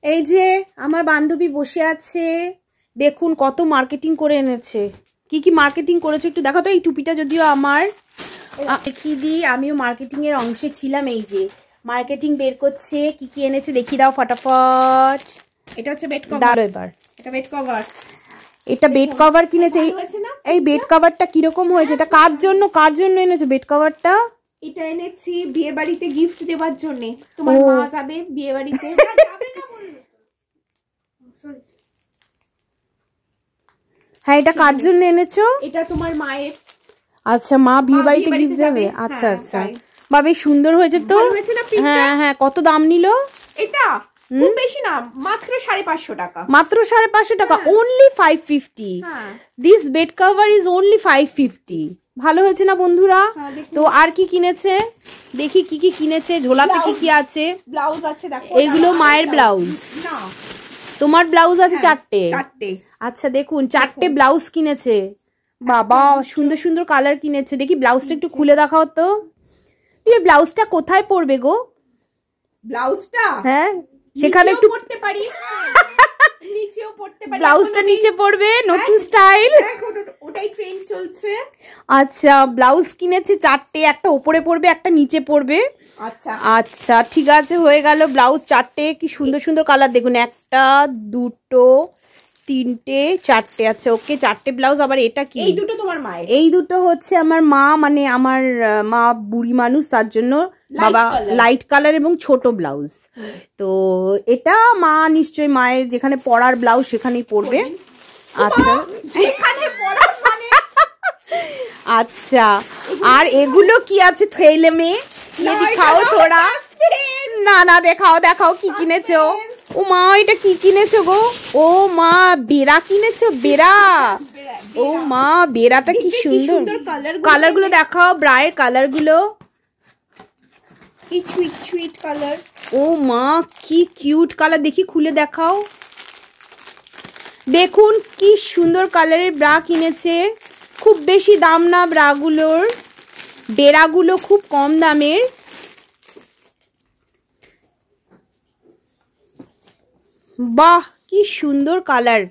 এই যে আমার বান্ধবী বসে আছে, দেখুন কত মার্কেটিং করে এনেছে। কি কি মার্কেটিং করেছে একটু দেখো তো। এই টুপিটা যদিও আমার, দেখিয়ে দিই, আমিও মার্কেটিং এর অংশে ছিলাম। এই যে মার্কেটিং বের করছে, কি কি এনেছে দেখিয়ে দাও ফটাফট। এটা হচ্ছে বেড কভার। এবার এটা বেড কভার, এটা বেড কভার কিনেছে। এই বেড কভারটা কিরকম হয়েছে? এটা কার জন্য এনেছো বেড কভারটা? এটা এনেছি বিয়ে বাড়িতে গিফট দেওয়ার জন্য। তোমার মা যাবে বিয়ে বাড়িতে। হ্যাঁ, এটা কার জন্য এনেছো? এটা তোমার মায়ের। আচ্ছা, মা বিয়ে বাড়িতে গিফট যাবে। আচ্ছা আচ্ছা, বা বেশ সুন্দর হয়েছে তো। হ্যাঁ হ্যাঁ, কত দাম নিল এটা? খুব বেশি না, মাত্র 550 টাকা। মাত্র 550 টাকা, only 550। This bed cover is only 550। ভালো হয়েছে না বন্ধুরা? তো আর কি কিনেছে দেখি, কি কি কিনেছে, ঝোলাতে কি কি আছে। ব্লাউজ আছে দেখো, এগুলো মায়ের ব্লাউজ না তোমার ব্লাউজ আছে চারটে। আচ্ছা দেখুন, চারটে ব্লাউজ কিনেছে। বাবা, সুন্দর সুন্দর কালার কিনেছে। দেখি ব্লাউজটা একটু খুলে দেখাও তো। তুই ব্লাউজটা কোথায় পরবে গো? ব্লাউজটা হ্যাঁ, সেখানে একটু পরতে পারি, নিচেও পরতে পারি। ব্লাউজটা নিচে পরবে, নতুন স্টাইল, ওটাই ট্রেন্ড চলছে। আচ্ছা, ব্লাউজ কিনেছে চারটে, একটা উপরে পরবে, একটা নিচে পরবে। আচ্ছা আচ্ছা, ঠিক আছে, হয়ে গেল ব্লাউজ চারটে। কি সুন্দর সুন্দর কালার দেখুন, একটা দুটো তিনটে চারটে। আচ্ছা ওকে, চারটে ব্লাউজ। আবার এটা কি? এই দুটো তোমার মায়ের। এই দুটো হচ্ছে আমার মা, মানে আমার মা বুড়ি মানুষ, তার জন্য বাবা লাইট কালার এবং ছোট ব্লাউজ। তো এটা মা নিশ্চয়ই মায়ের যেখানে পরার ব্লাউজ সেখানেই পরবে। আচ্ছা আচ্ছা, আর এগুলো কি আছে থৈলে মে? দেখাও থোড়া। না না, দেখাও দেখাও কি কিনেছো। ও মা, এটা কি কিনেছো গো? ও মা, বেড়া কিনেছো? বেড়া? ও মা, বেড়াটা কি সুন্দর। কালার গুলো দেখাও, ব্রায়ের কালার গুলো। কি সুইট সুইট কালার। ও মা, কি কিউট কালার, দেখি খুলে দেখাও। দেখুন কি সুন্দর কালারের ব্রা কিনেছে। খুব বেশি দাম না ব্রাগুলোর, বেড়াগুলো খুব কম দামের। বাহ, কি সুন্দর কালার।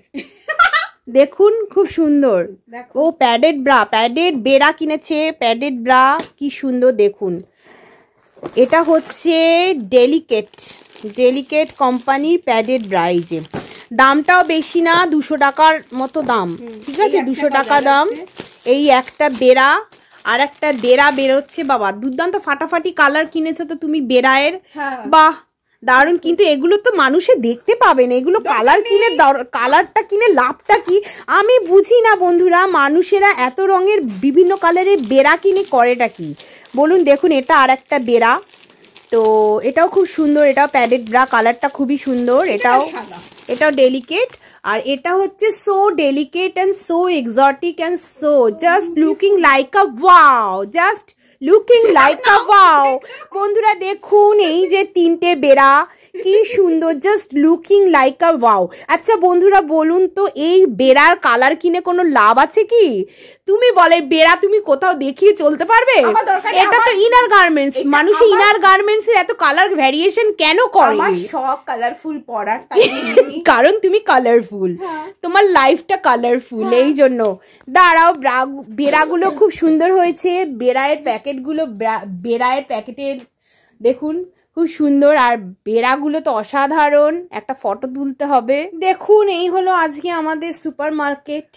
দেখুন খুব সুন্দর। ও প্যাডেড ব্রা, প্যাডেড বেড়া কিনেছে, প্যাডেড ব্রা, কি সুন্দর দেখুন। এটা হচ্ছে ডেলিকেট কোম্পানির প্যাডেড ব্রা। এই যে দামটাও বেশি না, 200 টাকার মতো দাম। ঠিক আছে, 200 টাকা দাম। এই একটা বেড়া, আর একটা বেড়া বেরোচ্ছে। বাবা, দুর্দান্ত ফাটাফাটি কালার কিনেছো তো তুমি বেড়ায়ের। বাহ, দারুণ। কিন্তু এগুলো তো মানুষে দেখতে পাবে না, এগুলো কালারটা কিনে লাভটা কি আমি বুঝি না বন্ধুরা। মানুষেরা এত রঙের বিভিন্ন কালারের বেড়া কিনে করেটা কি বলুন। দেখুন, এটা আর একটা বেড়া, তো এটাও খুব সুন্দর, এটাও প্যাডেড ব্রা, কালারটা খুবই সুন্দর। এটাও ডেলিকেট, আর এটা হচ্ছে so delicate and so exotic and so just looking like a wow, just looking like a wow. বন্ধুরা দেখুন, এই যে তিনটে বেড়া, কি সুন্দর, জাস্ট লুকিং লাইক আ ওয়াও। আচ্ছা বন্ধুরা বলুন তো, এই বেড়ার কালার কিনে কোনো লাভ আছে কি? তুমি বলে বেড়া তুমি কোথাও দেখিয়ে চলতে পারবে? এটা তো ইনার গার্মেন্টস, মানুষের ইনার গার্মেন্টস এর এত কালার ভ্যারিয়েশন কেন করে? আমার সব কালারফুল পরার, কারণ তুমি কালারফুল, তোমার লাইফটা কালারফুল, এই জন্য। দাঁড়াও, বেড়াগুলো খুব সুন্দর হয়েছে। বেড়ায়ের প্যাকেটের দেখুন খুব সুন্দর, আর বেড়াগুলো তো অসাধারণ। একটা ফটো তুলতে হবে। দেখুন, এই হলো আজকে আমাদের সুপার মার্কেট।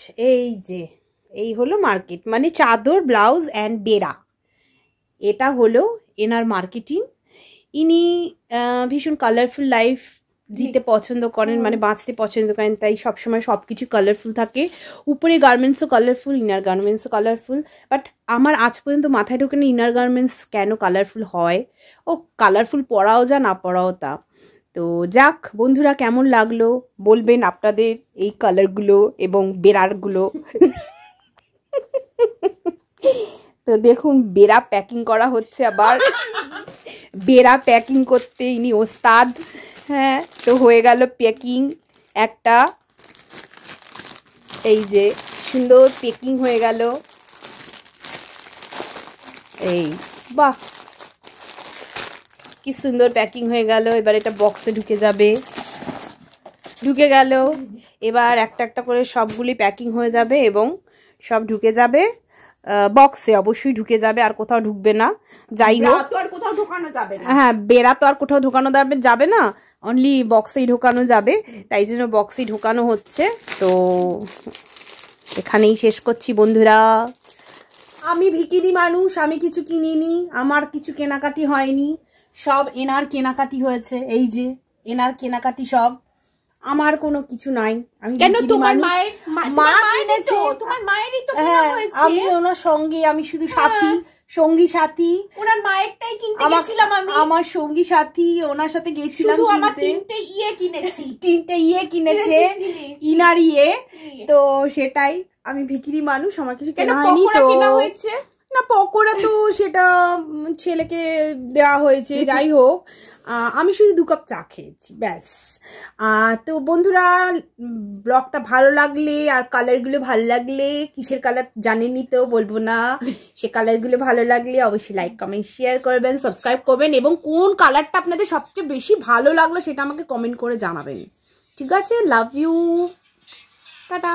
এই হলো মার্কেট, মানে চাদর, ব্লাউজ অ্যান্ড বেড়া। এটা হলো এনার মার্কেটিং। ইনি ভীষণ কালারফুল লাইফ জিতে পছন্দ করেন, মানে বাঁচতে পছন্দ করেন, তাই সবসময় সব কিছু কালারফুল থাকে। উপরে গার্মেন্টসও কালারফুল, ইনার গার্মেন্টসও কালারফুল। বাট আমার আজ পর্যন্ত মাথায় ঢোকে না ইনার গার্মেন্টস কেন কালারফুল হয়। ও কালারফুল পরাও যা, না পরাও তা। তো যাক বন্ধুরা, কেমন লাগলো বলবেন আপনাদের এই কালারগুলো এবং বেড়ারগুলো। তো দেখুন, বেড়া প্যাকিং করা হচ্ছে। আবার বেড়া প্যাকিং করতে ইনি ওস্তাদ। হ্যাঁ, তো হয়ে গেল প্যাকিং একটা। এই যে সুন্দর প্যাকিং হয়ে গেল। এই বাহ, কি সুন্দর প্যাকিং হয়ে গেল। এবার এটা বক্সে ঢুকে যাবে। ঢুকে গেল। এবার একটা একটা করে সবগুলি প্যাকিং হয়ে যাবে এবং সব ঢুকে যাবে বক্সে, অবশ্যই ঢুকে যাবে, আর কোথাও ঢুকবে না। যাই হোক, আর কোথাও ঢোকানো যাবে না। হ্যাঁ, বেড়া তো আর কোথাও ঢোকানো যাবে না, অনলি বক্সেই ঢোকানো যাবে, তাই জন্য বক্সেই ঢোকানো হচ্ছে। তো এখানেই শেষ করছি বন্ধুরা। আমি ভিখিরি মানুষ, আমি কিছু কিনিনি, আমার কিছু কেনাকাটি হয়নি, সব এনার কেনাকাটি হয়েছে। এই যে এনার কেনাকাটি সব, আমার কোনো কিছু নাই। আমি কেন ভিখিরি তোমার মানুষ। মায়ের মা কিনেছে, তোমার মায়েরই তো কেনা হ্যাঁ, হয়েছে। আমি ওনার সঙ্গে, আমি শুধু সাথী, সঙ্গী সাথী। ওনার মায়েরটাই কিনতে গেছিলাম আমি, আমার সঙ্গী সাথী, ওনার সাথে গেছিলাম শুধু আমার কিনতে। 3টে ইয়ে কিনেছি। 3টে ইয়ে কিনেছে, ইনার ইয়ে। তো সেটাই, আমি ভিখিরি মানুষ, আমার কিছু কেনা হয়নি। তো কেনা হয়েছে না, পকোড়া তো সেটা ছেলেকে দেওয়া হয়েছে। যাই হোক, আমি শুধু 2 কাপ চা খেয়েছি, ব্যাস। তো বন্ধুরা, ব্লগটা ভালো লাগলে আর কালারগুলো ভালো লাগলে, কিসের কালার জানেনই তো, বলবো না, সে কালারগুলো ভালো লাগলে অবশ্যই লাইক কমেন্ট শেয়ার করবেন, সাবস্ক্রাইব করবেন, এবং কোন কালারটা আপনাদের সবচেয়ে বেশি ভালো লাগলো সেটা আমাকে কমেন্ট করে জানাবেন। ঠিক আছে, লাভ ইউ, টাটা।